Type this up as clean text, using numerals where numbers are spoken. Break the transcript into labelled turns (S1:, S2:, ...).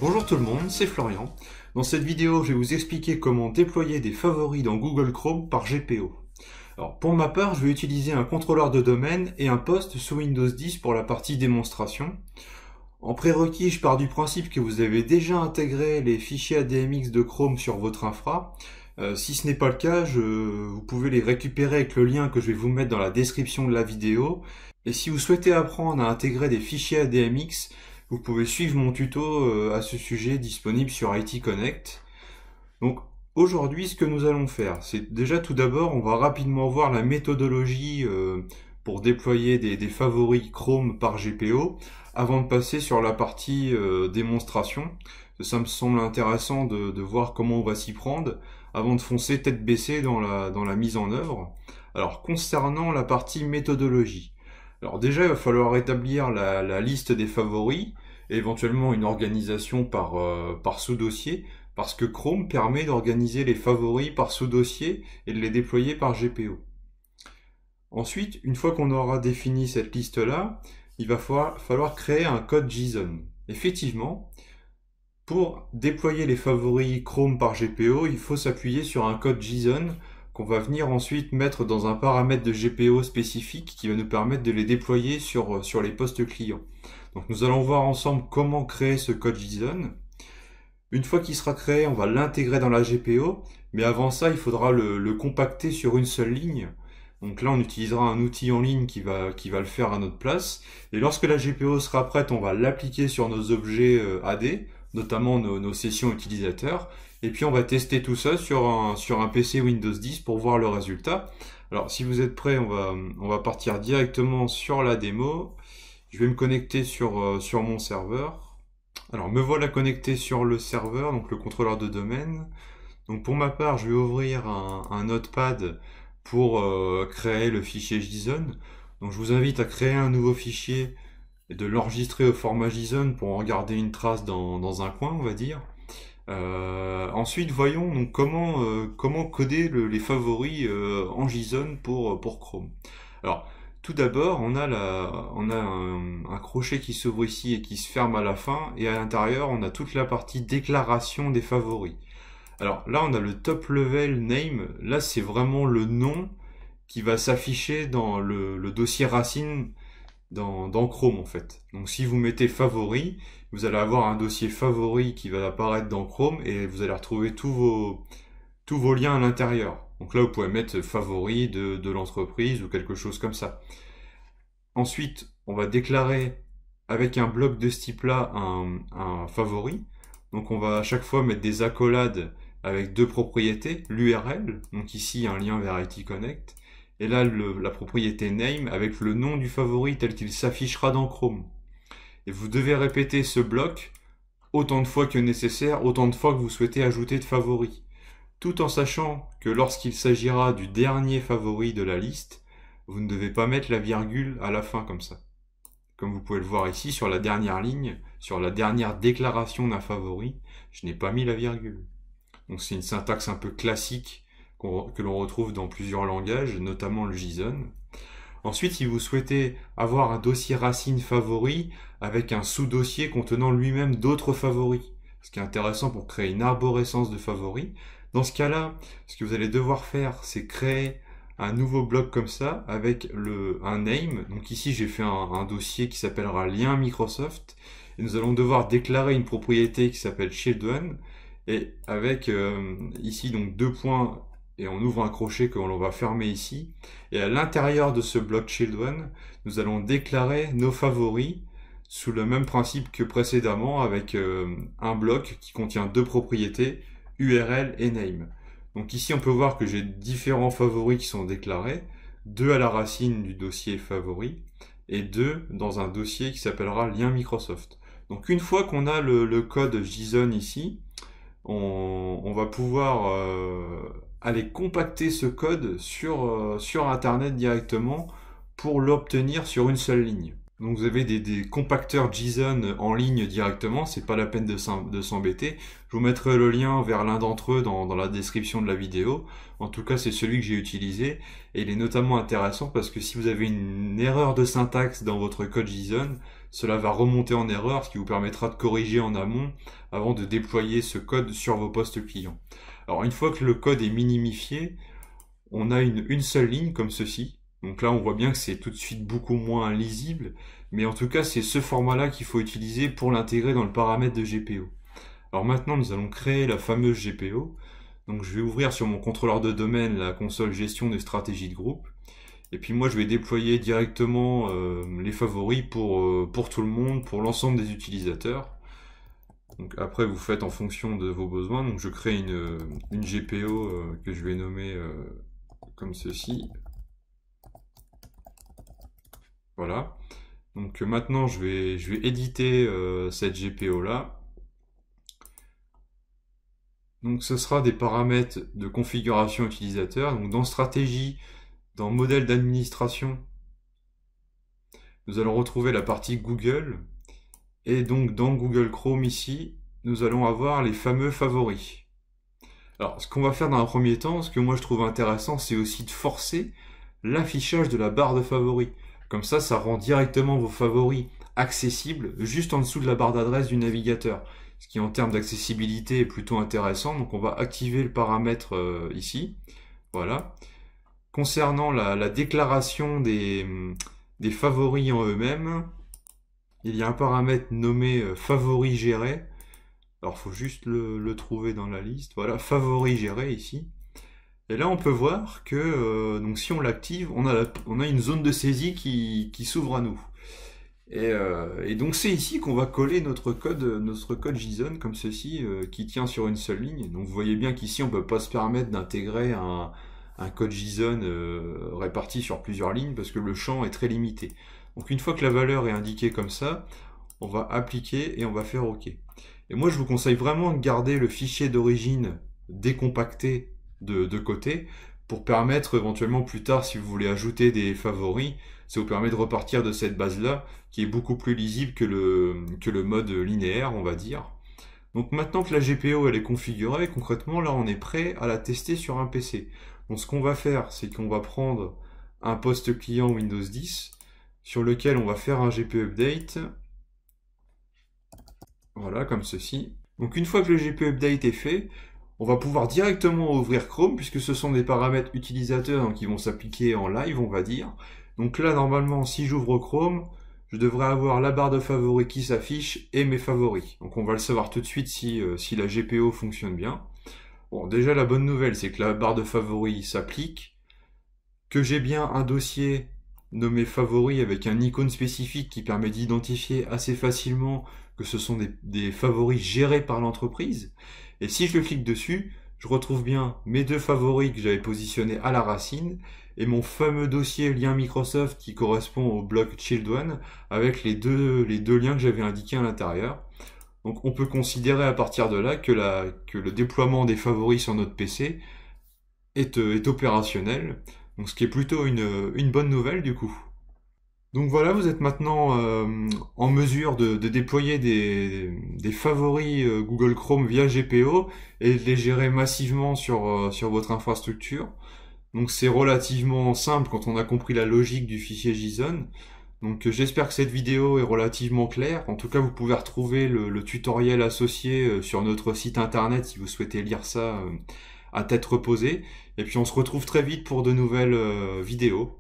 S1: Bonjour tout le monde, c'est Florian. Dans cette vidéo, je vais vous expliquer comment déployer des favoris dans Google Chrome par GPO. Alors, pour ma part, je vais utiliser un contrôleur de domaine et un poste sous Windows 10 pour la partie démonstration. En prérequis, je pars du principe que vous avez déjà intégré les fichiers ADMX de Chrome sur votre infra. Si ce n'est pas le cas, vous pouvez les récupérer avec le lien que je vais vous mettre dans la description de la vidéo. Et si vous souhaitez apprendre à intégrer des fichiers ADMX, vous pouvez suivre mon tuto à ce sujet disponible sur IT Connect. Donc aujourd'hui, ce que nous allons faire, c'est déjà tout d'abord, on va rapidement voir la méthodologie pour déployer des favoris Chrome par GPO avant de passer sur la partie démonstration. Ça me semble intéressant de voir comment on va s'y prendre avant de foncer tête baissée dans la mise en œuvre. Alors concernant la partie méthodologie, alors déjà il va falloir établir la liste des favoris et éventuellement une organisation par sous-dossier, parce que Chrome permet d'organiser les favoris par sous-dossier et de les déployer par GPO. Ensuite, une fois qu'on aura défini cette liste-là, il va falloir créer un code JSON. Effectivement, pour déployer les favoris Chrome par GPO, il faut s'appuyer sur un code JSON qu'on va venir ensuite mettre dans un paramètre de GPO spécifique qui va nous permettre de les déployer sur les postes clients. Donc nous allons voir ensemble comment créer ce code JSON. Une fois qu'il sera créé, on va l'intégrer dans la GPO, mais avant ça, il faudra le compacter sur une seule ligne. Donc là, on utilisera un outil en ligne qui va le faire à notre place. Et lorsque la GPO sera prête, on va l'appliquer sur nos objets AD, notamment nos sessions utilisateurs. Et puis on va tester tout ça sur un PC Windows 10 pour voir le résultat. Alors si vous êtes prêts, on va partir directement sur la démo. Je vais me connecter sur mon serveur. Alors me voilà connecté sur le serveur, donc le contrôleur de domaine. Donc pour ma part, je vais ouvrir un notepad pour créer le fichier JSON. Donc je vous invite à créer un nouveau fichier et de l'enregistrer au format JSON pour en garder une trace dans un coin, on va dire. Ensuite, voyons donc comment coder les favoris en JSON pour Chrome. Alors, tout d'abord, on a un crochet qui s'ouvre ici et qui se ferme à la fin, et à l'intérieur, on a toute la partie déclaration des favoris. Alors là, on a le top level name. Là, c'est vraiment le nom qui va s'afficher dans le dossier racine dans Chrome en fait. Donc si vous mettez favori, vous allez avoir un dossier favori qui va apparaître dans Chrome et vous allez retrouver tous vos liens à l'intérieur. Donc là, vous pouvez mettre favori de l'entreprise ou quelque chose comme ça. Ensuite, on va déclarer avec un bloc de ce type-là un favori. Donc on va à chaque fois mettre des accolades avec deux propriétés, l'URL, donc ici un lien vers IT Connect, et là la propriété name avec le nom du favori tel qu'il s'affichera dans Chrome. Et vous devez répéter ce bloc autant de fois que nécessaire, autant de fois que vous souhaitez ajouter de favoris. Tout en sachant que lorsqu'il s'agira du dernier favori de la liste, vous ne devez pas mettre la virgule à la fin comme ça. Comme vous pouvez le voir ici, sur la dernière ligne, sur la dernière déclaration d'un favori, je n'ai pas mis la virgule. Donc c'est une syntaxe un peu classique que l'on retrouve dans plusieurs langages, notamment le JSON. Ensuite, si vous souhaitez avoir un dossier racine favori avec un sous-dossier contenant lui-même d'autres favoris, ce qui est intéressant pour créer une arborescence de favoris, dans ce cas-là, ce que vous allez devoir faire, c'est créer un nouveau bloc comme ça avec un name. Donc ici, j'ai fait un dossier qui s'appellera lien Microsoft. Et nous allons devoir déclarer une propriété qui s'appelle children. Et avec ici donc deux points et on ouvre un crochet que l'on va fermer ici. Et à l'intérieur de ce bloc children, nous allons déclarer nos favoris sous le même principe que précédemment avec un bloc qui contient deux propriétés, URL et name. Donc ici on peut voir que j'ai différents favoris qui sont déclarés, deux à la racine du dossier favori et deux dans un dossier qui s'appellera lien Microsoft. Donc une fois qu'on a le code JSON ici, on va pouvoir aller compacter ce code sur Internet directement pour l'obtenir sur une seule ligne. Donc vous avez des compacteurs JSON en ligne directement, c'est pas la peine de s'embêter. Je vous mettrai le lien vers l'un d'entre eux dans la description de la vidéo. En tout cas, c'est celui que j'ai utilisé et il est notamment intéressant parce que si vous avez une erreur de syntaxe dans votre code JSON, cela va remonter en erreur, ce qui vous permettra de corriger en amont avant de déployer ce code sur vos postes clients. Alors une fois que le code est minimifié, on a une seule ligne comme ceci. Donc là, on voit bien que c'est tout de suite beaucoup moins lisible, mais en tout cas, c'est ce format-là qu'il faut utiliser pour l'intégrer dans le paramètre de GPO. Alors maintenant, nous allons créer la fameuse GPO. Donc je vais ouvrir sur mon contrôleur de domaine la console gestion des stratégies de groupe. Et puis moi, je vais déployer directement les favoris pour tout le monde, pour l'ensemble des utilisateurs. Donc après, vous faites en fonction de vos besoins. Donc je crée une GPO que je vais nommer comme ceci. Voilà. Donc maintenant, je vais éditer cette GPO là. Donc ce sera des paramètres de configuration utilisateur. Donc dans stratégie, dans modèle d'administration, nous allons retrouver la partie Google. Et donc dans Google Chrome ici, nous allons avoir les fameux favoris. Alors ce qu'on va faire dans un premier temps, ce que moi je trouve intéressant, c'est aussi de forcer l'affichage de la barre de favoris. Comme ça rend directement vos favoris accessibles juste en dessous de la barre d'adresse du navigateur. Ce qui en termes d'accessibilité est plutôt intéressant. Donc on va activer le paramètre ici. Voilà. Concernant la déclaration des favoris en eux-mêmes, il y a un paramètre nommé favoris gérés. Alors il faut juste le trouver dans la liste. Voilà, favoris gérés ici. Et là, on peut voir que donc si on l'active, on a une zone de saisie qui s'ouvre à nous. Et donc c'est ici qu'on va coller notre code JSON comme ceci, qui tient sur une seule ligne. Donc vous voyez bien qu'ici, on ne peut pas se permettre d'intégrer un code JSON réparti sur plusieurs lignes parce que le champ est très limité. Donc une fois que la valeur est indiquée comme ça, on va appliquer et on va faire OK. Et moi, je vous conseille vraiment de garder le fichier d'origine décompacté de côté pour permettre éventuellement plus tard, si vous voulez ajouter des favoris, ça vous permet de repartir de cette base-là qui est beaucoup plus lisible que le mode linéaire, on va dire. Donc maintenant que la GPO elle est configurée, concrètement là on est prêt à la tester sur un PC. Donc ce qu'on va faire, c'est qu'on va prendre un poste client Windows 10 sur lequel on va faire un GPO update. Voilà, comme ceci. Donc une fois que le GPO update est fait, on va pouvoir directement ouvrir Chrome puisque ce sont des paramètres utilisateurs qui vont s'appliquer en live, on va dire. Donc là, normalement, si j'ouvre Chrome, je devrais avoir la barre de favoris qui s'affiche et mes favoris. Donc on va le savoir tout de suite si la GPO fonctionne bien. Bon, déjà la bonne nouvelle, c'est que la barre de favoris s'applique, que j'ai bien un dossier nommé favoris avec un icône spécifique qui permet d'identifier assez facilement que ce sont des favoris gérés par l'entreprise. Et si je clique dessus, je retrouve bien mes deux favoris que j'avais positionnés à la racine et mon fameux dossier lien Microsoft qui correspond au bloc Children avec les deux liens que j'avais indiqués à l'intérieur. Donc on peut considérer à partir de là que le déploiement des favoris sur notre PC est opérationnel. Donc ce qui est plutôt une bonne nouvelle du coup. Donc voilà, vous êtes maintenant en mesure de déployer des favoris Google Chrome via GPO et de les gérer massivement sur votre infrastructure. Donc c'est relativement simple quand on a compris la logique du fichier JSON. Donc j'espère que cette vidéo est relativement claire. En tout cas, vous pouvez retrouver le tutoriel associé sur notre site internet si vous souhaitez lire ça à tête reposée. Et puis on se retrouve très vite pour de nouvelles vidéos.